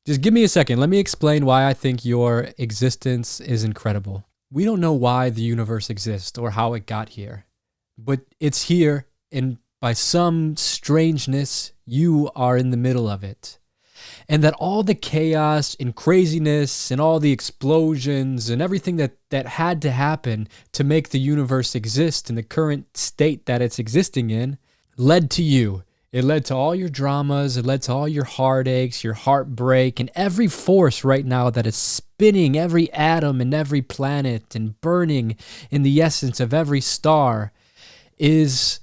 Just give me a second. Let me explain why I think your existence is incredible. We don't know why the universe exists or how it got here, but it's here, and by some strangeness, you are in the middle of it. And that all the chaos and craziness and all the explosions and everything that had to happen to make the universe exist in the current state that it's existing in led to you. It led to all your dramas. It led to all your heartaches, your heartbreak, and every force right now that is spinning every atom and every planet and burning in the essence of every star is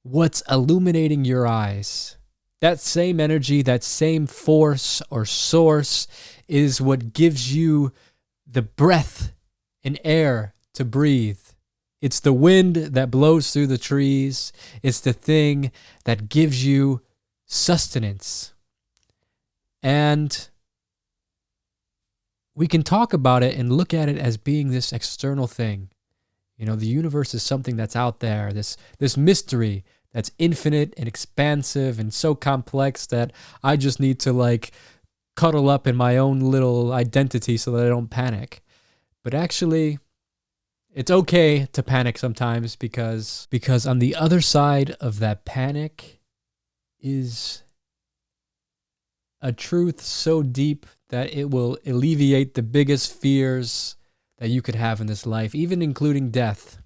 what's illuminating your eyes. That same energy, that same force or source is what gives you the breath and air to breathe. It's the wind that blows through the trees. It's the thing that gives you sustenance. And we can talk about it and look at it as being this external thing. You know, the universe is something that's out there, this mystery that's infinite and expansive and so complex that I just need to like cuddle up in my own little identity so that I don't panic. But actually, it's okay to panic sometimes because on the other side of that panic is a truth so deep that it will alleviate the biggest fears that you could have in this life, even including death,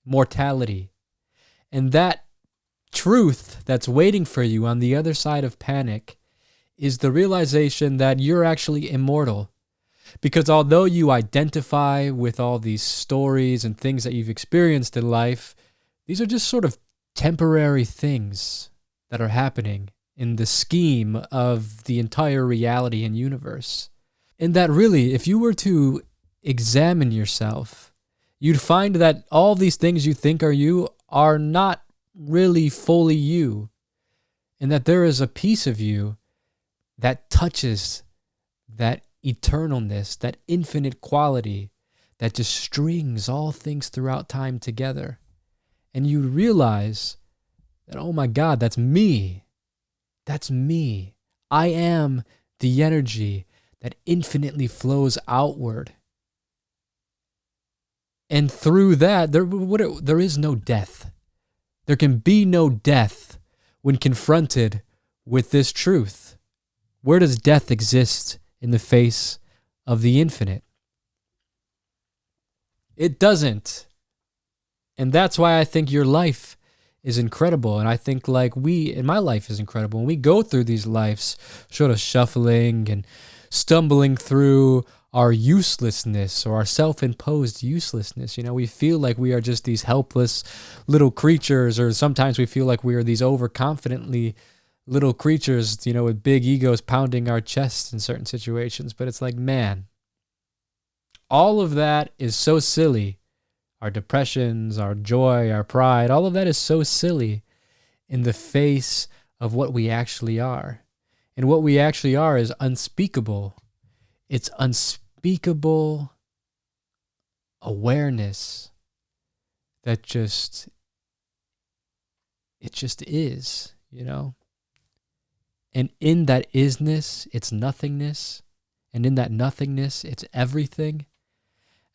mortality. And that truth that's waiting for you on the other side of panic is the realization that you're actually immortal. Because although you identify with all these stories and things that you've experienced in life, these are just sort of temporary things that are happening in the scheme of the entire reality and universe. And that really, if you were to examine yourself, you'd find that all these things you think are you are not really fully you. And that there is a piece of you that touches that eternalness, that infinite quality that just strings all things throughout time together. And you realize that, oh my God, that's me. That's me. I am the energy that infinitely flows outward. And through that, there is no death. There can be no death when confronted with this truth. Where does death exist in the face of the infinite? It doesn't. And that's why I think your life is incredible. And I think my life is incredible. When we go through these lives, sort of shuffling and stumbling through our uselessness or our self-imposed uselessness, we feel like we are just these helpless little creatures, or sometimes we feel like we are these overconfidently little creatures, with big egos pounding our chests in certain situations. But it's like, man, all of that is so silly. Our depressions, our joy, our pride, all of that is so silly in the face of what we actually are. And what we actually are is unspeakable. It's unspeakable awareness that just is, And in that isness, it's nothingness. And in that nothingness, it's everything.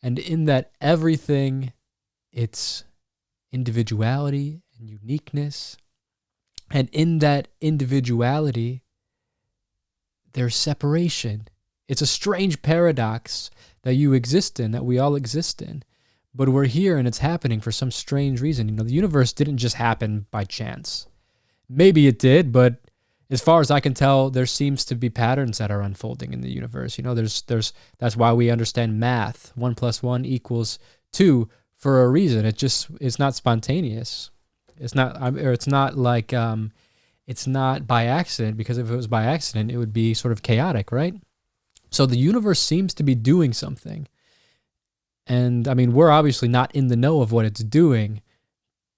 And in that everything, it's individuality and uniqueness. And in that individuality, there's separation. It's a strange paradox that you exist in, that we all exist in. But we're here and it's happening for some strange reason. The universe didn't just happen by chance. Maybe it did, but as far as I can tell, there seems to be patterns that are unfolding in the universe. That's why we understand math. 1 + 1 = 2 for a reason. It's not spontaneous. It's not by accident, because if it was by accident, it would be sort of chaotic, right? So the universe seems to be doing something. And we're obviously not in the know of what it's doing,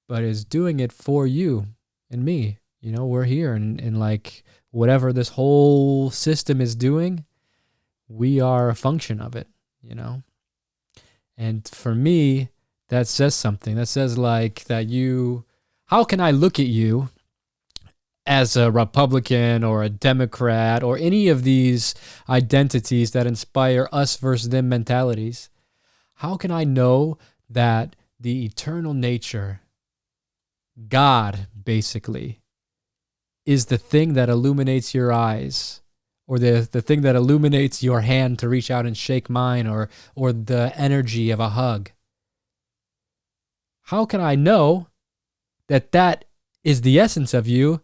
but it's doing it for you and me. We're here and like whatever this whole system is doing, we are a function of it, And for me, that says something. That says how can I look at you as a Republican or a Democrat or any of these identities that inspire us versus them mentalities, how can I know that the eternal nature, God, basically, is the thing that illuminates your eyes, or the thing that illuminates your hand to reach out and shake mine, or the energy of a hug? How can I know that that is the essence of you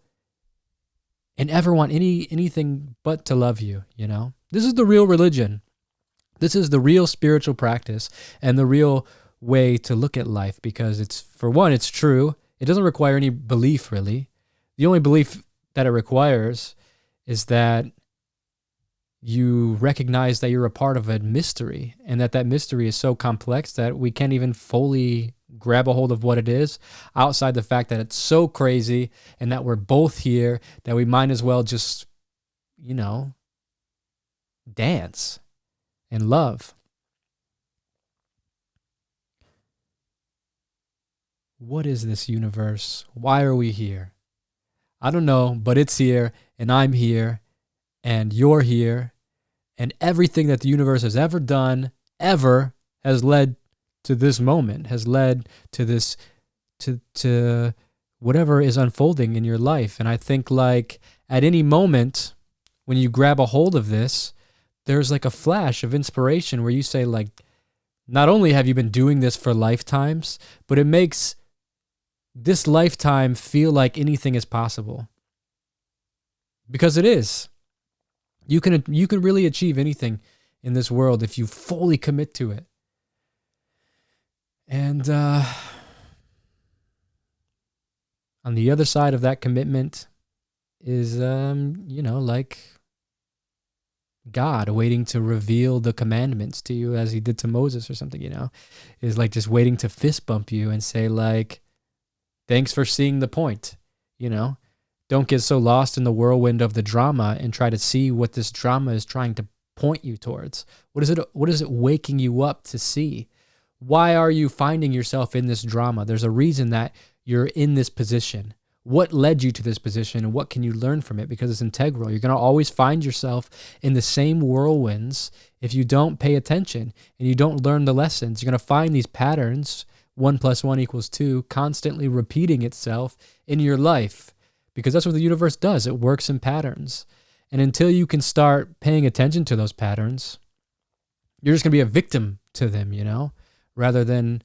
and ever want anything but to love you, you know? This is the real religion. This is the real spiritual practice and the real way to look at life, because it's, for one, it's true. It doesn't require any belief, really. The only belief that it requires is that you recognize that you're a part of a mystery, and that mystery is so complex that we can't even fully grab a hold of what it is, outside the fact that it's so crazy and that we're both here, that we might as well just, you know, dance and love. What is this universe? Why are we here? I don't know, but it's here, and I'm here, and you're here, and everything that the universe has ever done, ever, has led to this moment, has led to this, to whatever is unfolding in your life. And I think, like, at any moment when you grab a hold of this, there's like a flash of inspiration where you say, like, not only have you been doing this for lifetimes, but it makes this lifetime feel like anything is possible. Because it is. You can really achieve anything in this world if you fully commit to it. And on the other side of that commitment is, like God waiting to reveal the commandments to you, as he did to Moses or something, is like just waiting to fist bump you and say, like, thanks for seeing the point, Don't get so lost in the whirlwind of the drama and try to see what this drama is trying to point you towards. What is it waking you up to see? Why are you finding yourself in this drama? There's a reason that you're in this position. What led you to this position, and what can you learn from it? Because it's integral. You're going to always find yourself in the same whirlwinds if you don't pay attention and you don't learn the lessons. You're going to find these patterns, 1 + 1 = 2, constantly repeating itself in your life, because that's what the universe does. It works in patterns. And until you can start paying attention to those patterns, you're just going to be a victim to them, rather than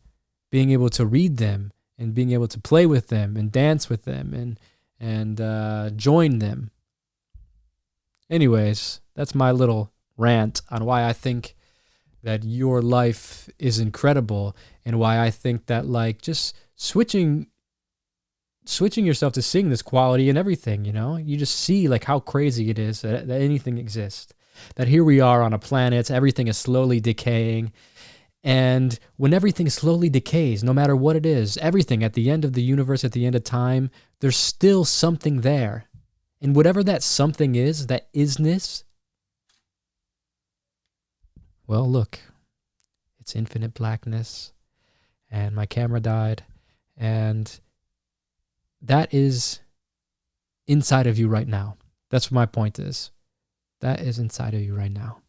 being able to read them and being able to play with them and dance with them and join them. Anyways, that's my little rant on why I think that your life is incredible, and why I think that, like, just switching yourself to seeing this quality in everything, you just see, like, how crazy it is that anything exists, that here we are on a planet, everything is slowly decaying. And when everything slowly decays, no matter what it is, everything at the end of the universe, at the end of time, there's still something there. And whatever that something is, that isness, well, look, it's infinite blackness, and my camera died, and that is inside of you right now. That's what my point is. That is inside of you right now.